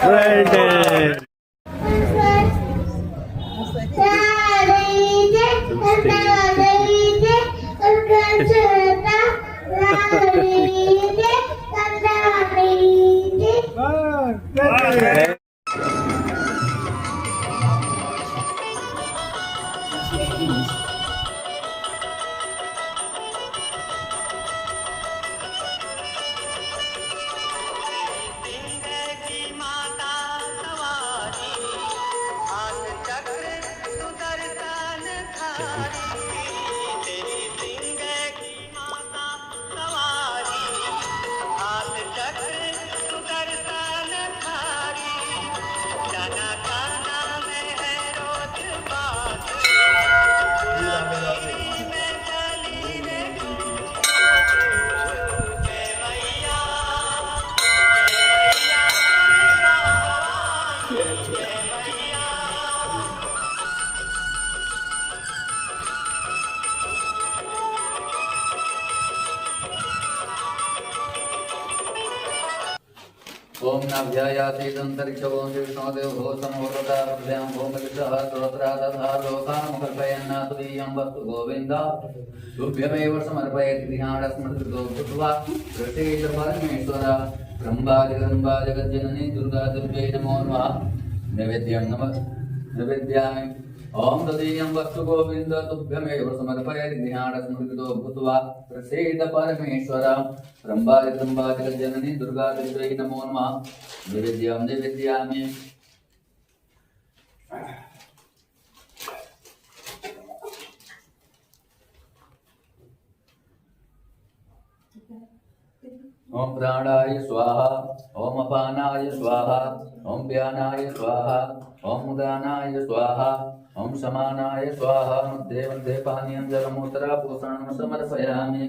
Golden. ओम नभ्यायाति दंतरिक्षो विष्णुदेव भो समोरता प्रभ्यां भूमिलितः स्तोत्रादधा लोकामुखर्पयन्न तुदीयं वस्तु गोविन्द तुभ्यमेव समर्पयति ध्यानस्मृतो भूत्वा प्रसीद परमेश्वर ब्रह्मादिगम्बाजगज्जननी दुर्गा दुर्गे नमो नमः नैवेद्यामि ओम तदीयं वस्तु गोविन्द तुभ्यमेव समर्पयति ध्यानस्मृतो भूत्वा प्रसीद परमेश्वर ब्रह्मादिगम्बाजगज्जननी दुर्गा दुर्गे नमो नमः नैवेद्यामि ओम प्राणाय स्वाहा ओम अपानाय स्वाहा ओम व्यानाय स्वाहा ओम उदानाय स्वाहा ओम समानाय स्वाहा मध्ये मध्ये पानीयं जलमूत्र पोषणं समर्पयामि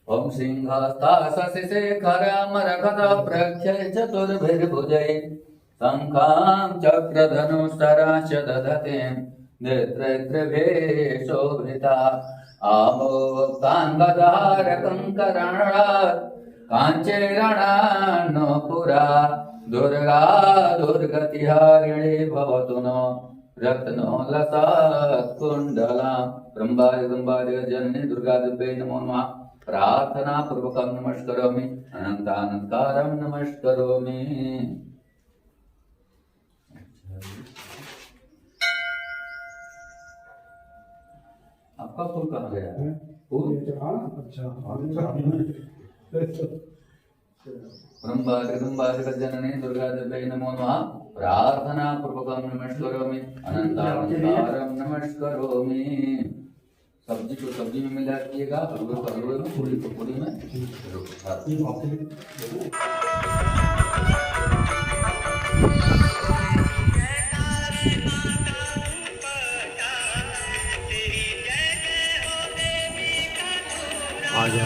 ओम सिंहस्ताशशिशेखरमरखत प्रख्यै चतुर्भिर्भुजै शङ्खां चक्रधनुस्तराश्च दधते नेत्रैर्त्रिभिः शोभिता आमोक्ताङ्गधारकङ्करणात् काञ्चीरणान्नपुरा दुर्गा दुर्गतिहारिणी भवतु नो रत्नो लसत्कुण्डलां ब्रह्मादिगम्बादिगजननी दुर्गा दुर्गे नमो नमः प्रार्थना पूर्वकं नमस्करोमि अनन्तानन्तारं नमस्करोमि। आपका फूल कहाँ गया? फूल ब्रह्मादिगम्बादिगजननी दुर्गा दुर्गे नमो नमः प्रार्थना पूर्वकं नमस्करोमि अनन्तानन्तारं नमस्करोमि। सब्जी को सब्जी में मिला दीजिएगा, हलवे को हलवे में, पूरी को पूरी में। आ जा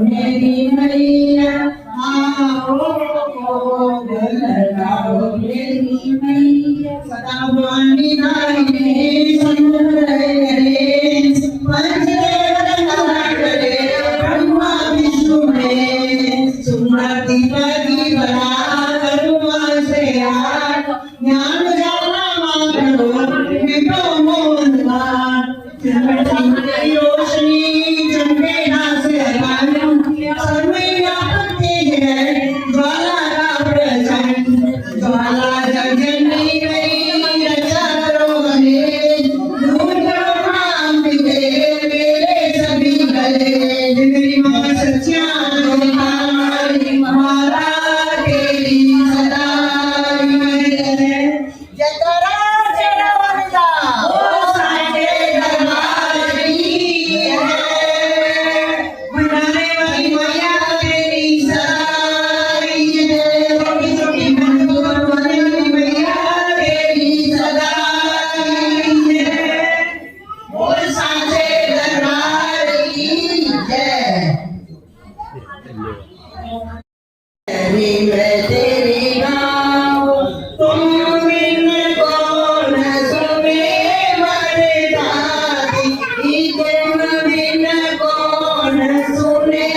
मेरी मैया आओ लगाओ मेरी मैया सदा वाणी नाये सुंदरे पंचदेव नागरे ब्रह्मा विष्णु में सुमति पति बना करुणा से आठ ज्ञान जाना मानो विभो मोहनवान रोशनी चंद्रे नासे सर्वैया पत्ते है ज्वाला का प्रचंड ज्वाला जगनी गई रचा करो बने दूर नाम बिके मेरे सभी गले मेरी माँ सच्चा हमारी हमारा तेरी सदा जयकारा जय वरदा ओ साचे दरबार की है मनाने वाली मैया तेरी सदाई है छोटी छोटी मंदिर बनाने वाली मैया तेरी सदाई है ओ साचे दरबार की है मैं तेरी गाँव तुम बिन कौन सुने वरदानी तुम बिन कौन सुने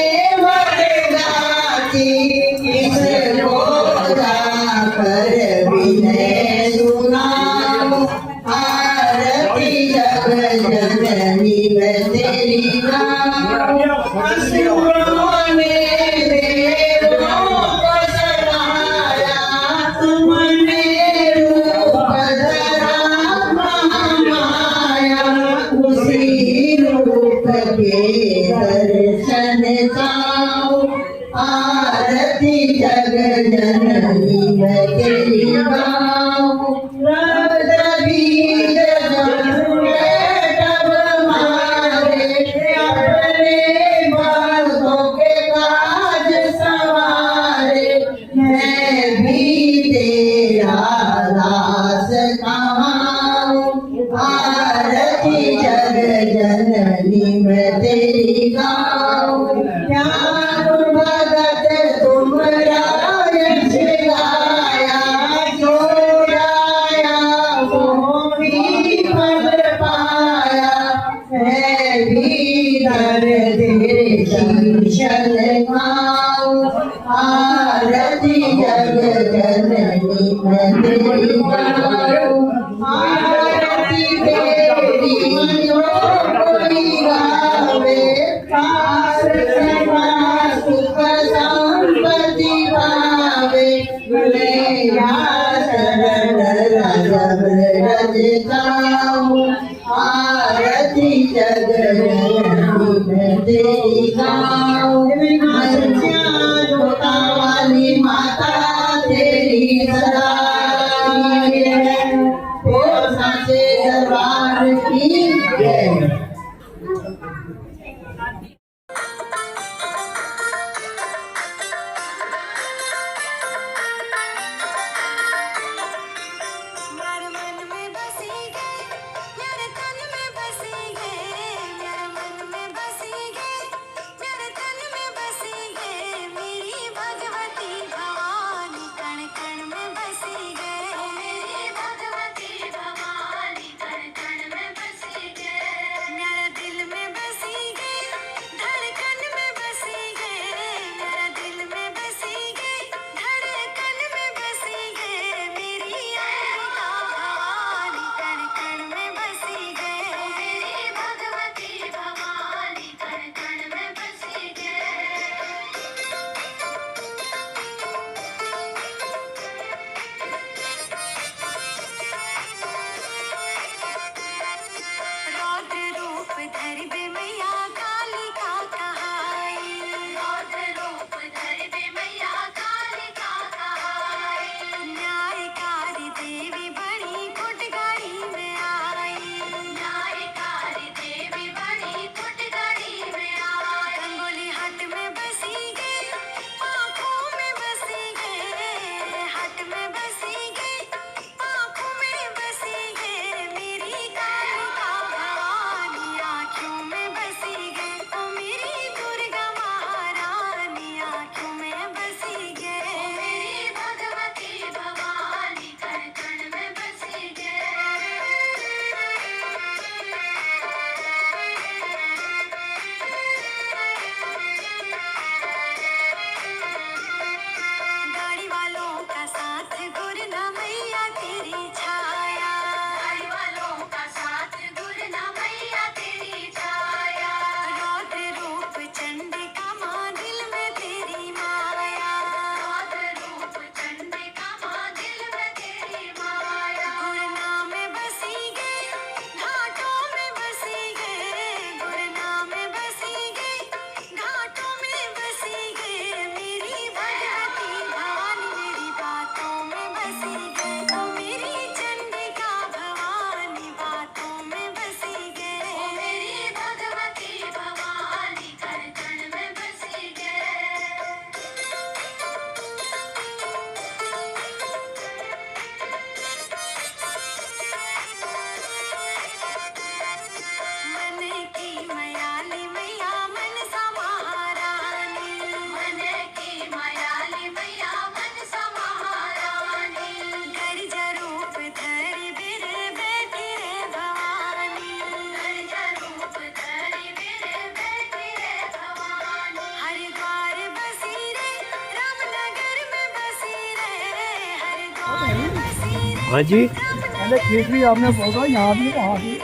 वरदानी किस बोधा कर विनय सुनाओ आरती जग जननी मैं तेरी गाँव असुरों ने देवों को सताया तुमने रूप धरा महामाया उसी रूप के दर्शन पाओ आरती जग जननी मैं तेरी गाँव बीज तब मारे अपने बालों के काज सवारे मैं भी तेरा दास कहाऊं आरती जग जननी मैं तेरी गाऊं ज्ञान भगत तुमरा यश गाया जोड़ाया वो भी फल पाया मैं भी दर तेरे शीश लगाऊं आरती जग जननी मैं तेरी गाऊं आरती तेरी जो कोई गावे पार सदा सुख संपत्ति पावे मेरा शरण रजब रज जाऊं आरती जग जननी मैं तेरी गाऊं वाली माता तेरी हाँ जी, पहले खेत भी आपने बोला, यहाँ भी वहाँ भी।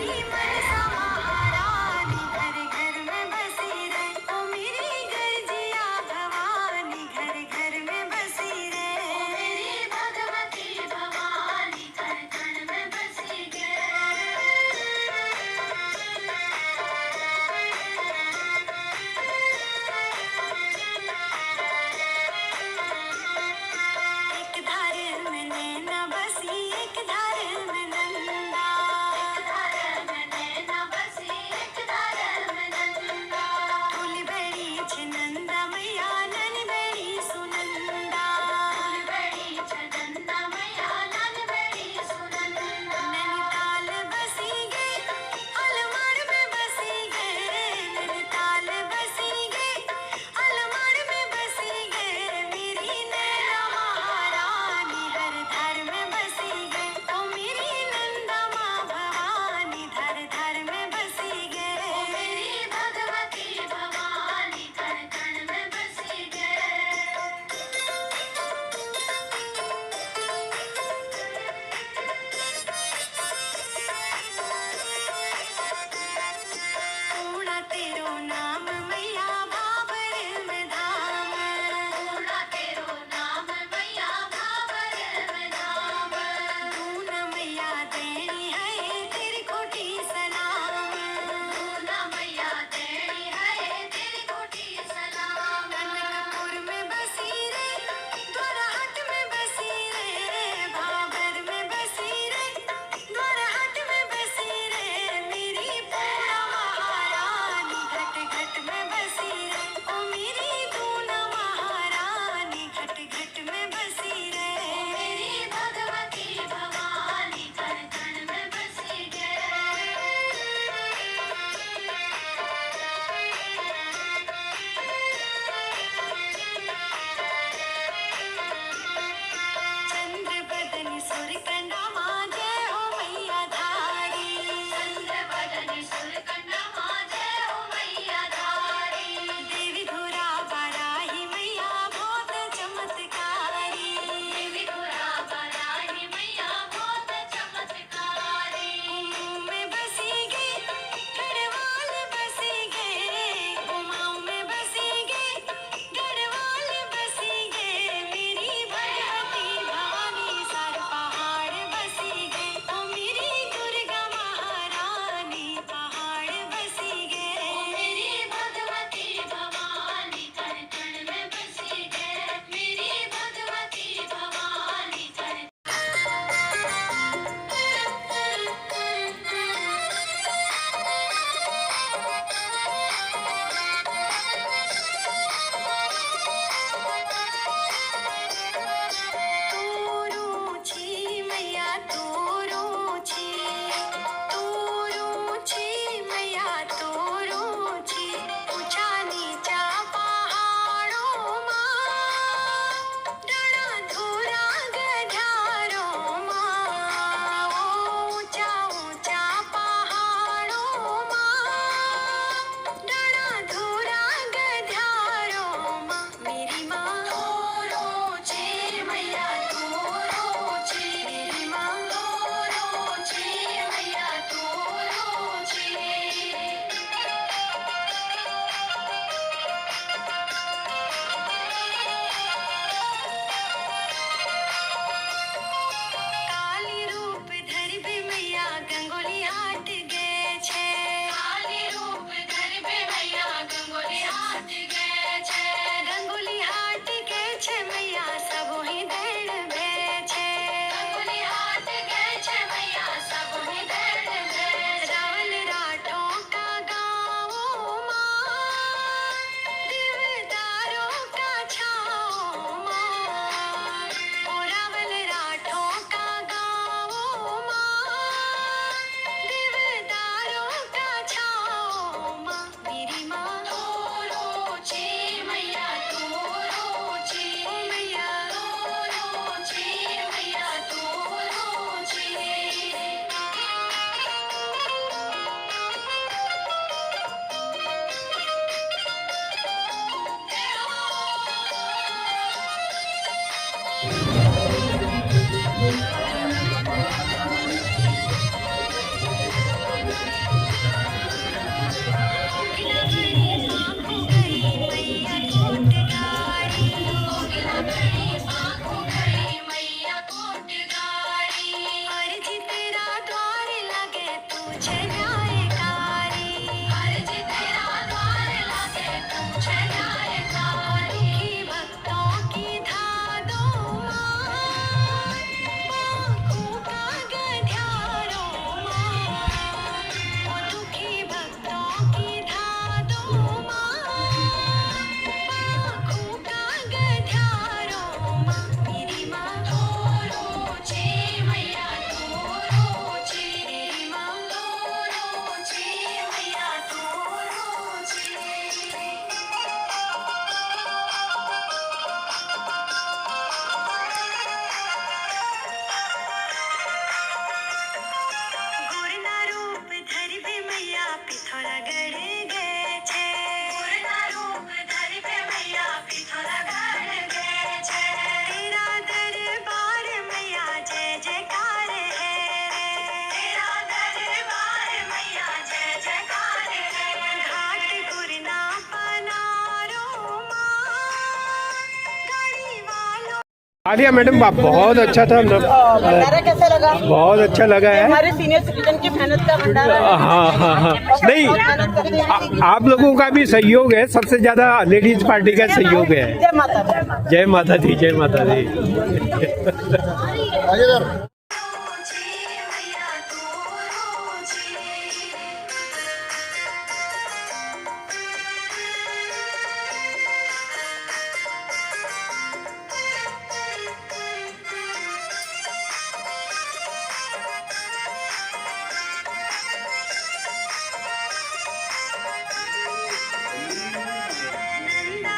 आलिया मैडम बहुत अच्छा था। भंडारा कैसा लगा? बहुत अच्छा लगा है। हमारे सीनियर सिटीजन की मेहनत का भंडारा है। हाँ हाँ हाँ नहीं, आप लोगों का भी सहयोग है, सबसे ज्यादा लेडीज पार्टी का सहयोग है। जय माता दी। जय माता दी, जय माता दी।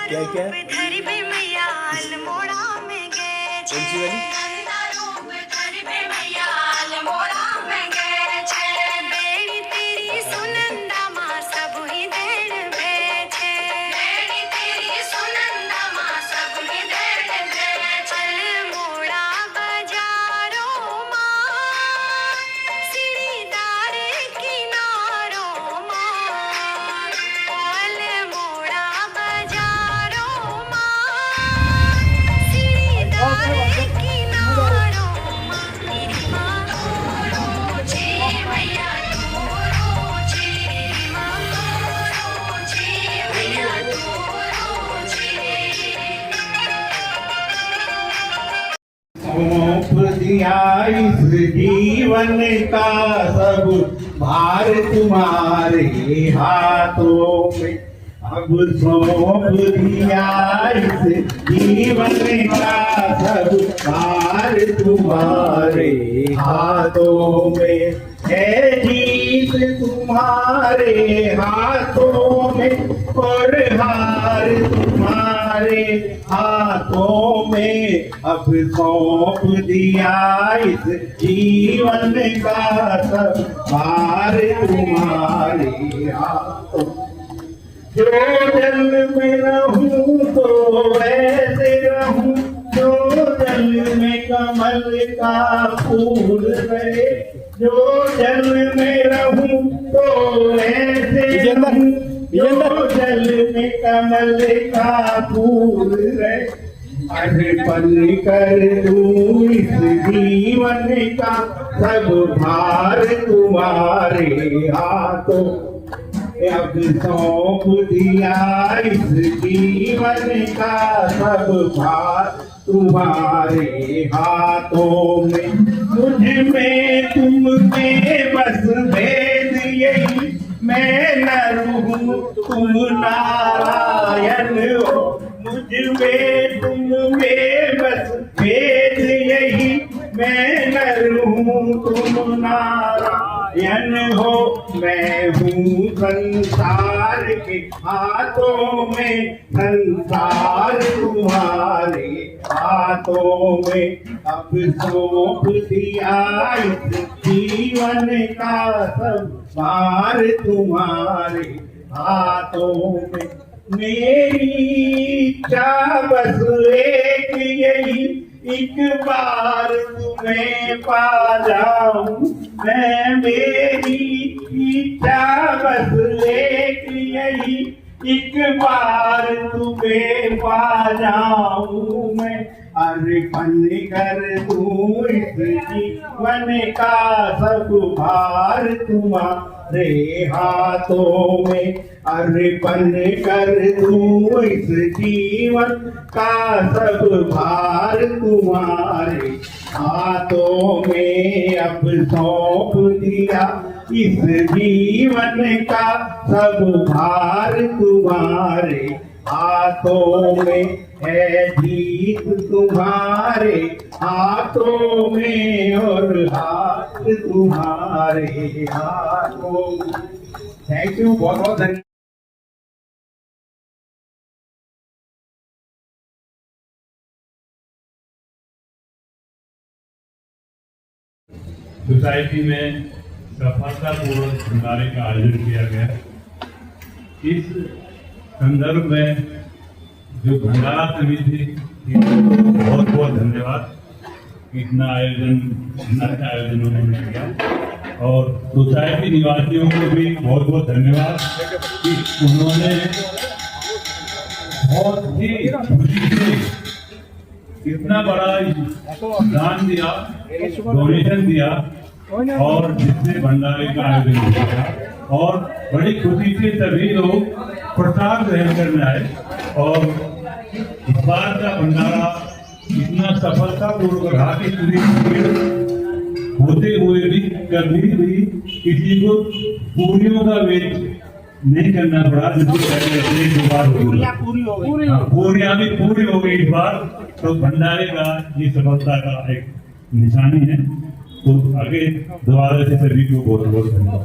क्या क्या सौंप दिया इस जीवन का सब भार तुम्हारे हाथों में। अब सौंप दिया इस जीवन का सब भार तुम्हारे हाथों में। है जीत तुम्हारे हाथों में और हार तुम्हारे हाथों में। अब सौंप दिया इस जीवन का सब भार तुम्हारे हाथों। जो जल में रहूं तो ऐसे रहूं, जो जल में कमल का फूल रहे। जो जल में रहूं तो ऐसे रहूं, जो जल में कमल का फूल रहे। अर्पण कर दूं इस जीवन का सब भार तुम्हारे हाथों। अब सौंप दिया इस जीवन का सब भार तुम्हारे हाथों में। मुझ में तुम में बस भेद यही, मैं नर हूँ तुम नारायण हो। मुझ में तुम में बस भेद यही, मैं नर हूँ तुम नारायण हो। मैं हूँ संसार के हाथों में, संसार तुम्हारे हाथों में। अब सौंप दिया इस जीवन का सब भार तुम्हारे हाथों में। मेरी इच्छा बस एक यही, एक बार तुम्हें पा जाऊं मैं। मेरी इच्छा बस एक यही, एक बार तुम्हें पा जाऊं मैं। अर्पण कर दूं इस जीवन का सब भार तुम्हारे हाथों में। अर्पण कर दूं इस जीवन का सब भार तुम्हारे हाथों में। अब सौंप दिया इस जीवन का सब भार तुम्हारे हाथों में। है जीत तुम्हारे हाथों में और हाथ तुम्हारे हाथों में। थैंक यू, बहुत बहुत धन्यवाद। सोसाइटी में सफलतापूर्वक भंडारे का आयोजन किया गया। इस संदर्भ में जो भंडारा समिति बहुत बहुत धन्यवाद। इतना आयोजन, इतना अच्छा आयोजन उन्होंने किया। और सोसाइटी निवासियों को भी बहुत बहुत धन्यवाद कि उन्होंने बहुत ही खुशी से इतना बड़ा दान दिया, डोनेशन दिया और जिसने भंडारे का आयोजन किया और बड़ी खुशी से सभी लोग प्रसाद ग्रहण करने आए। और इस बार का भंडारा इतना सफलतापूर्वक रहा कि पूरी भीड़ होते हुए भी कभी भी किसी को पूरियों का वेट नहीं करना पड़ा, जिससे पहले ऐसे 2 बार पूरियां भी पूरी हो गई इस बार। तो भंडारे का ये सफलता का एक निशानी है। तो आगे दोबारा से सभी को बहुत बहुत धन्यवाद।